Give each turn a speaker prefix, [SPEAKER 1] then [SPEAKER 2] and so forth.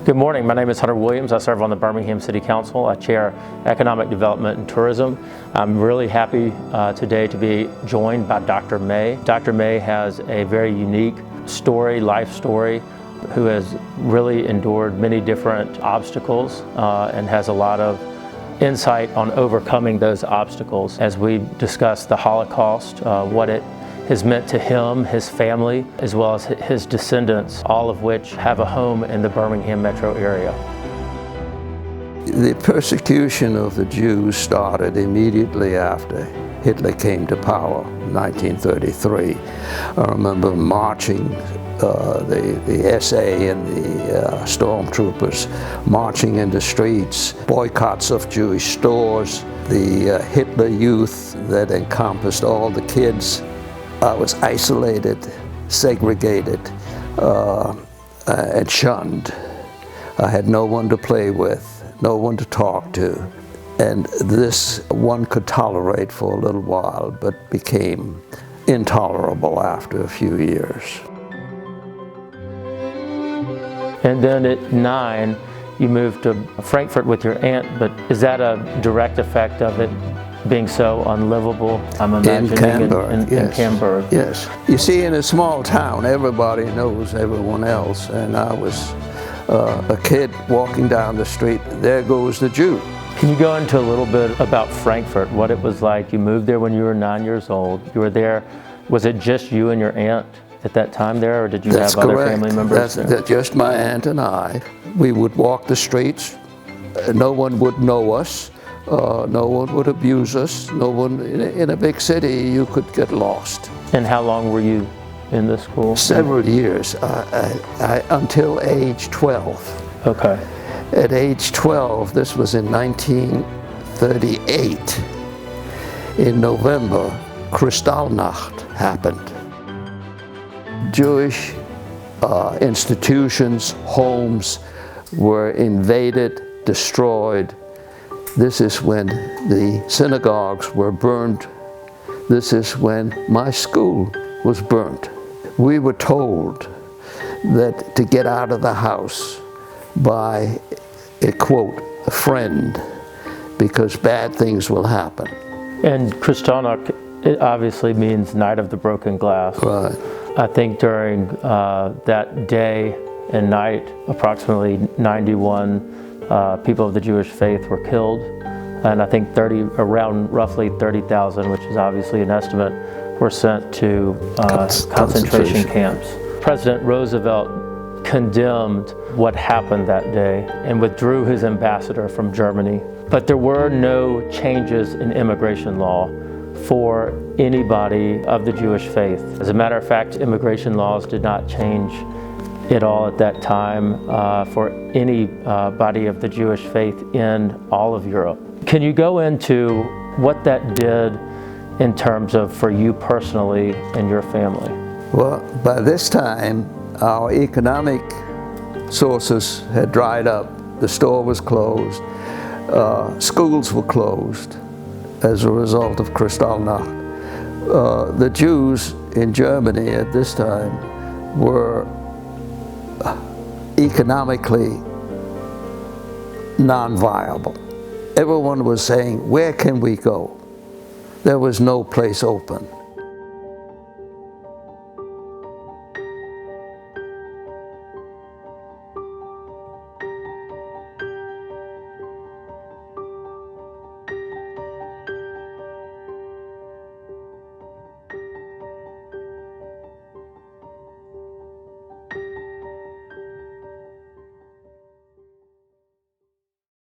[SPEAKER 1] Good morning. My name is Hunter Williams. I serve on the Birmingham City Council. I chair Economic Development and Tourism. I'm really happy today to be joined by Dr. May. Dr. May has a very unique story, life story, who has really endured many different obstacles and has a lot of insight on overcoming those obstacles as we discuss the Holocaust, what it has meant to him, his family, as well as his descendants, all of which have a home in the Birmingham metro area.
[SPEAKER 2] The persecution of the Jews started immediately after Hitler came to power in 1933. I remember marching, the SA and the stormtroopers marching in the streets, boycotts of Jewish stores, the Hitler Youth that encompassed all the kids. I was isolated, segregated, and shunned. I had no one to play with, no one to talk to. And this one could tolerate for a little while, but became intolerable after a few years.
[SPEAKER 1] And then at 9, you moved to Frankfurt with your aunt, but is that a direct effect of it being so unlivable? I'm imagining
[SPEAKER 2] in Camberg,
[SPEAKER 1] in Camberg.
[SPEAKER 2] Yes. You see, in a small town, everybody knows everyone else, and I was a kid walking down the street, there goes the Jew.
[SPEAKER 1] Can you go into a little bit about Frankfurt, what it was like? You moved there when you were 9 years old. You were there, was it just you and your aunt at that time there, or did you have other family members there?
[SPEAKER 2] That's just my aunt and I. We would walk the streets, no one would know us. No one would abuse us. No one in a big city, you could get lost.
[SPEAKER 1] And how long were you in the school?
[SPEAKER 2] Several years, until age 12.
[SPEAKER 1] Okay.
[SPEAKER 2] At age 12, this was in 1938. In November, Kristallnacht happened. Jewish institutions, homes were invaded, destroyed. This is when the synagogues were burned. This is when my school was burnt. We were told that to get out of the house by a quote, a friend, because bad things will happen.
[SPEAKER 1] And Kristallnacht, it obviously means Night of the Broken Glass.
[SPEAKER 2] Right.
[SPEAKER 1] I think during that day and night, approximately 91 people of the Jewish faith were killed, and I think around roughly 30,000, which is obviously an estimate, were sent to concentration camps. President Roosevelt condemned what happened that day and withdrew his ambassador from Germany. But there were no changes in immigration law for anybody of the Jewish faith. As a matter of fact, immigration laws did not change at all at that time for anybody of the Jewish faith in all of Europe. Can you go into what that did in terms of for you personally and your family?
[SPEAKER 2] Well, by this time, our economic sources had dried up. The store was closed. Schools were closed as a result of Kristallnacht. The Jews in Germany at this time were economically non-viable. Everyone was saying, where can we go? There was no place open.